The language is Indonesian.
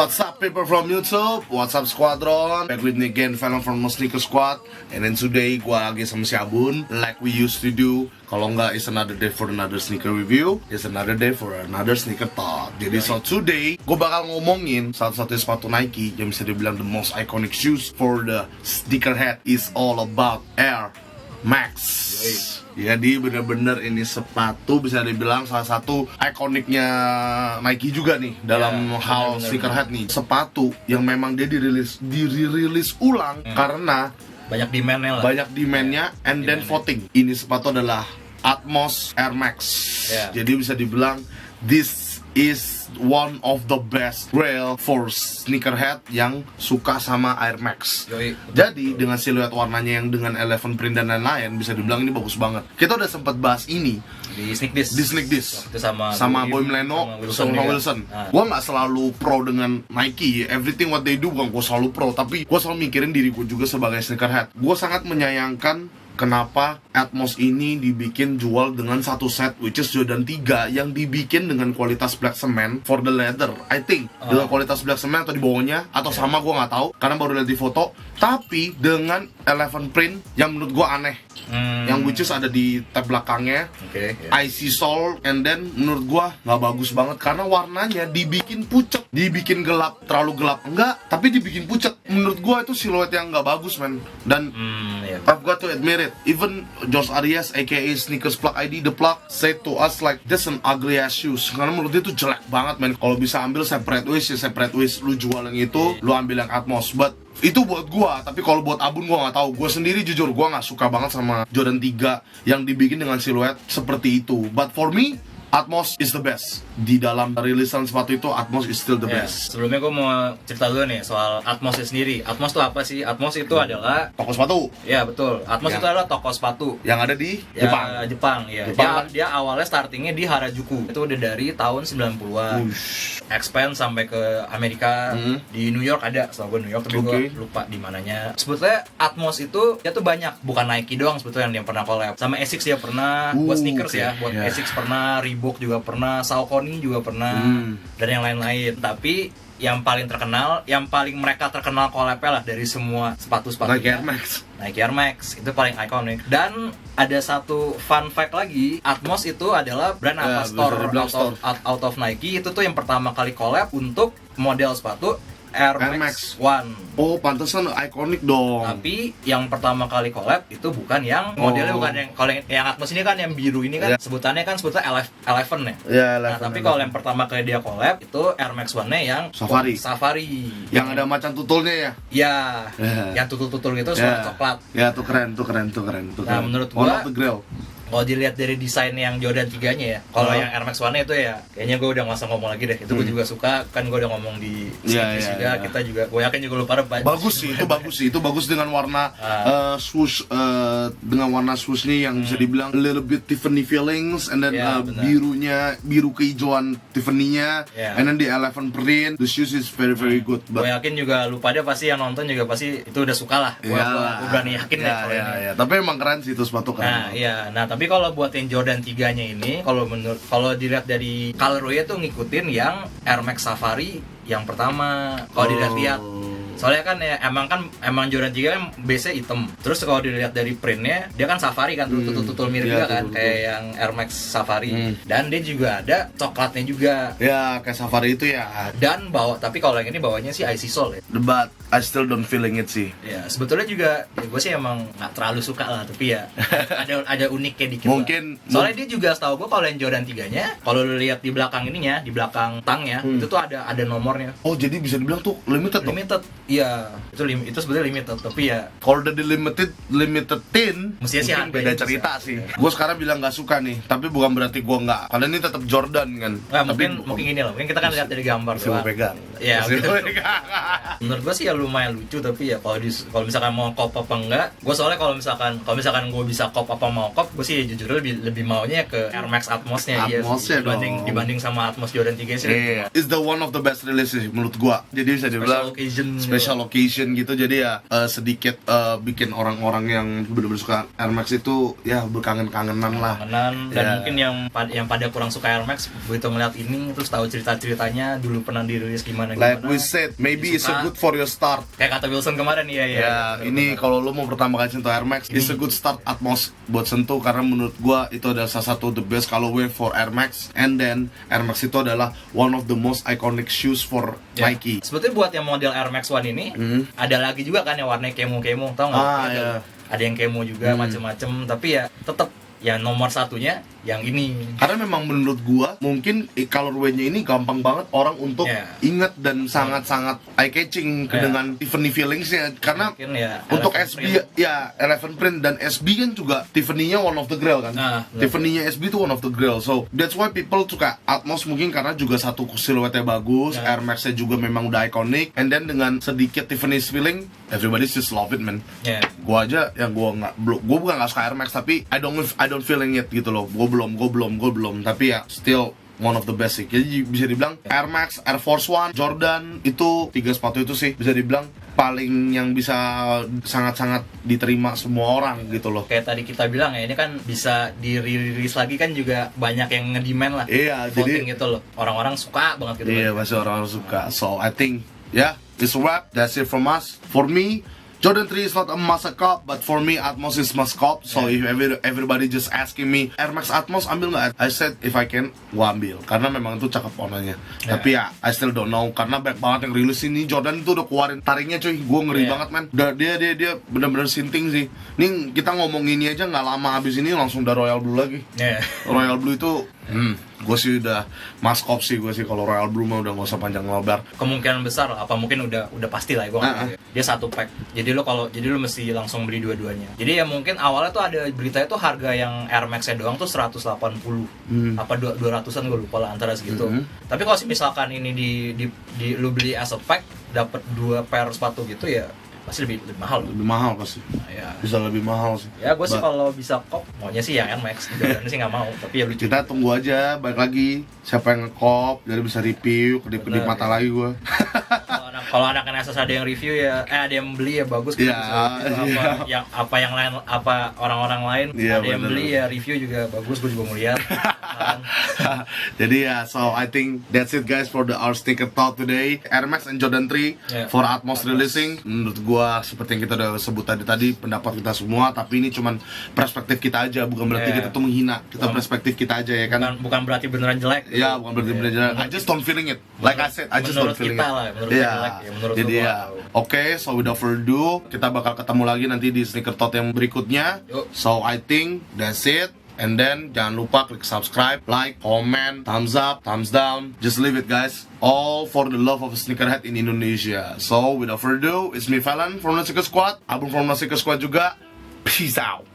What's up people from YouTube? What's up Squadron? Back with me again, Venom from Sneaker Squad. And then today gua lagi sama si Abun, like we used to do. Kalau nggak, it's another day for another sneaker review. It's another day for another sneaker talk. Jadi so today gua bakal ngomongin satu-satunya sepatu Nike yang bisa dibilang the most iconic shoes for the sneakerhead is all about Air Max. Jadi bener-bener ini sepatu bisa dibilang salah satu ikoniknya Nike juga nih dalam hal sneakerhead nih. Sepatu yang memang dia dirilis ulang karena banyak demand-nya lah. Banyak demand-nya and then voting. Ini sepatu adalah Atmos Air Max. Jadi bisa dibilang this is one of the best rail for sneakerhead yang suka sama Air Max. Jadi dengan siluet warnanya yang dengan 11 print dan lain-lain bisa dibilang ini bagus banget. Kita udah sempat bahas ini di Sneak Diss. Itu sama Boy Milano sama Wilson. Gua nggak selalu pro dengan Nike, everything what they do gua selalu pro, tapi gua selalu mikirin diri gua juga sebagai sneakerhead. Gua sangat menyayangkan kenapa Atmos ini dibikin jual dengan satu set which is Jordan 3 yang dibikin dengan kualitas black cement for the leather. I think dengan kualitas black cement atau di bawahnya atau sama gua nggak tahu karena baru lihat di foto, tapi dengan 11 print yang menurut gua aneh. Yang which is ada di tab belakangnya, IC sole, and then menurut gua nggak bagus banget karena warnanya dibikin pucet, dibikin gelap, terlalu gelap enggak, tapi dibikin pucet. Menurut gua itu siluet yang nggak bagus man. Dan I've got to admit it, even Josh Arias aka Sneakers Plug ID The Plug said to us like that's an ugly ass shoes karena menurut dia itu jelek banget man. Kalau bisa ambil separate waist ya separate waist, lu jual yang itu, lu ambil yang Atmos. But itu buat gua, tapi kalau buat Abun gua nggak tahu. Gua sendiri jujur gua nggak suka banget sama Jordan 3 yang dibikin dengan siluet seperti itu. But for me, Atmos is the best. Di dalam rilisan sepatu itu, Atmos is still the best. Sebelumnya gue mau cerita dulu nih soal Atmos sendiri. Atmos itu apa sih? Atmos itu adalah toko sepatu. Ya betul. Atmos itu adalah toko sepatu yang ada di Jepang. Dia awalnya startingnya di Harajuku. Itu udah dari tahun 90-an. Expand sampai ke Amerika. Di New York ada, setahu gue New York, tapi gue lupa di mananya. Sebetulnya Atmos itu dia tuh banyak, bukan Nike doang sebetulnya yang pernah collab. Sama Asics dia pernah buat sneakers ya, buat Asics pernah, Reebok juga pernah, Saucony juga pernah, dan yang lain-lain. Tapi yang paling terkenal, yang paling mereka terkenal collab-nya lah dari semua sepatu-sepatu Nike Air Max itu paling ikonik. Dan ada satu fun fact lagi, Atmos itu adalah brand ambassador out of Nike. Itu tuh yang pertama kali collab untuk model sepatu Air Max One. Oh, pantesan ikonik dong. Tapi yang pertama kali collab itu bukan yang modelnya, bukan yang kalau yang Atmos ini kan yang biru ini kan sebutannya 11 ya. Nah, tapi kalau yang pertama kali dia collab itu Air Max One-nya yang Safari. Yang ada macan tutulnya ya? Iya. Yang tutul-tutul gitu warna coklat. Ya, tuh keren. Nah, menurut gua kalau dilihat dari desain yang Jordan 3-nya ya, kalau yang Air Max One-nya itu ya, kayaknya gue udah nggak usah ngomong lagi deh. Itu gue juga suka, kan gue udah ngomong di series juga. Kita juga, gue yakin juga lu pada bagus sih, itu bagus dengan warna swoosh, dengan warna swooshnya yang bisa dibilang a little bit Tiffany feelings, and then biru kehijauan Tiffany-nya, and then the 11 print, the shoes is very very good. Gue yakin juga lu pada pasti yang nonton juga pasti itu udah suka lah. Gue berani yakin deh kalau ini. Tapi emang keren sih itu sepatu keren. Nah tapi kalau buat yang Jordan 3-nya ini, kalau dilihat dari colorway tuh ngikutin yang Air Max Safari yang pertama. Kalau dilihat soalnya kan ya emang Jordan 3 kan base-nya hitam. Terus kalau dilihat dari printnya, dia kan Safari kan, tutul mirip juga kan, kayak yang Air Max Safari. Dan dia juga ada coklatnya juga. Ya, kayak Safari itu ya. Dan tapi kalau yang ini bawahnya sih IC sole ya. But I still don't feeling it sih. Ya, sebetulnya juga gue sih emang nggak terlalu suka lah, tapi ya ada uniknya dikit. Mungkin lah. Soalnya dia juga setahu gue kalau yang Jordan 3-nya, kalau lu lihat di belakang ininya, di belakang tangnya, itu tuh ada nomornya. Oh, jadi bisa dibilang tuh limited. Iya, itu sebenarnya limited, tapi ya kalau udah di limitetin mestinya sih beda cerita sih. Gue sekarang bilang nggak suka nih, tapi bukan berarti gue nggak. Karena ini tetap Jordan kan. Mungkin gini loh, mungkin kita kan lihat dari gambar tuh. Pegang. Ya, gitu. Menurut gue sih ya lumayan lucu, tapi ya kalau misalkan mau cop apa enggak, gue soalnya kalau misalkan gue bisa cop apa mau cop, gue sih jujur lebih maunya ke Air Max Atmosnya dibanding sama Atmos Jordan 3 sih. It's the one of the best release sih menurut gue. Jadi bisa dibilang special occasion gitu. Jadi ya sedikit bikin orang-orang yang benar-benar suka Air Max itu ya berkangen-kangenan lah. Dan mungkin yang pada kurang suka Air Max begitu ngeliat ini terus tahu cerita-ceritanya dulu pernah dirilis gimana. Like we said, maybe it's a good for your start. Kayak kata Wilson kemarin ya. Ini kalau lo mau pertama kali sentuh Air Max, it's a good start Atmos buat sentuh karena menurut gua itu adalah salah satu the best colorway for Air Max. And then Air Max itu adalah one of the most iconic shoes for Nike. Sebetulnya buat yang model Air Max One ini ada lagi juga kan yang warnanya kemo-kemo, tau nggak? Ada yang kemo juga macem-macem, tapi ya tetap yang nomor satunya yang ini. Karena memang menurut gua mungkin colorway-nya ini gampang banget orang untuk ingat dan sangat-sangat eye-catching dengan Tiffany feelings-nya. Karena untuk SB ya Eleven Print dan SB kan juga Tiffany-nya one of the grail kan. Tiffany-nya SB itu one of the grail. So that's why people suka Atmos mungkin karena juga satu siluetnya bagus, Air Max-nya juga memang udah iconic, and then dengan sedikit Tiffany's feeling, everybody just love it man. Gua aja yang gua bukan nggak suka Air Max tapi I don't feeling it gitu loh. Gue belum, tapi ya still one of the best sih. Jadi bisa dibilang Air Max, Air Force One, Jordan itu 3 sepatu itu sih bisa dibilang paling yang bisa sangat-sangat diterima semua orang gitu loh. Kayak tadi kita bilang ya, ini kan bisa di-release lagi kan juga banyak yang nge-demand lah. Iya, voting jadi gitu loh. Orang-orang suka banget gitu. Iya, pasti orang-orang suka. So I think it's a wrap. That's it from us. For me, Jordan 3 is not a must cup, but for me Atmos is must cup. So if everybody just asking me Air Max Atmos ambil nggak? I said if I can, gua ambil karena memang itu cakep warnanya. Tapi ya I still don't know karena banyak banget yang rilis ini. Jordan itu udah keluarin taringnya cuy, gua ngeri banget man. Dia benar-benar sinting sih. Nih kita ngomong ini aja nggak lama habis ini langsung udah Royal Blue lagi. Royal Blue itu gue sih udah maskop sih kalau Royal Blue mah udah nggak usah panjang lebar. Kemungkinan besar apa mungkin udah pasti lah gue dia satu pack. Jadi lo mesti langsung beli dua-duanya. Jadi ya mungkin awalnya tuh ada beritanya tuh harga yang Air Max-nya doang tuh 180 apa 200-an gue lupa lah antara segitu. Tapi kalau misalkan ini di lu beli as a pack dapat 2 pair sepatu gitu ya pasti lebih mahal. Lebih mahal pasti. Bisa lebih mahal sih. Ya gue sih kalau bisa kop maunya sih yang Air Max. Jordan sih nggak mau. Tapi ya lucu. Kita tunggu aja balik lagi siapa yang ngekop jadi bisa review kedip-kedip mata lagi gue. Kalau anak NSS ada yang review ya ada yang beli ya bagus. Apa yang lain apa orang-orang lain ada yang beli ya review juga bagus. Gue juga mau lihat. Jadi so I think that's it guys for our sneaker talk today. Air Max and Jordan 3 for Atmos releasing. Menurut gua seperti yang kita udah sebut tadi pendapat kita semua, tapi ini cuman perspektif kita aja, bukan berarti kita tuh menghina. Kita perspektif kita aja ya kan. Bukan berarti beneran jelek. Ya, bukan berarti beneran jelek. I just don't feeling it. Like I said, I just don't feeling it. Jadi okay, so without further ado, kita bakal ketemu lagi nanti di sneaker talk yang berikutnya. So I think that's it. And then jangan lupa klik subscribe, like, comment, thumbs up, thumbs down. Just leave it guys. All for the love of sneakerhead in Indonesia. So without further ado, it's me Falan from the Sneaker Squad. Abang from the Sneaker Squad juga. Peace out.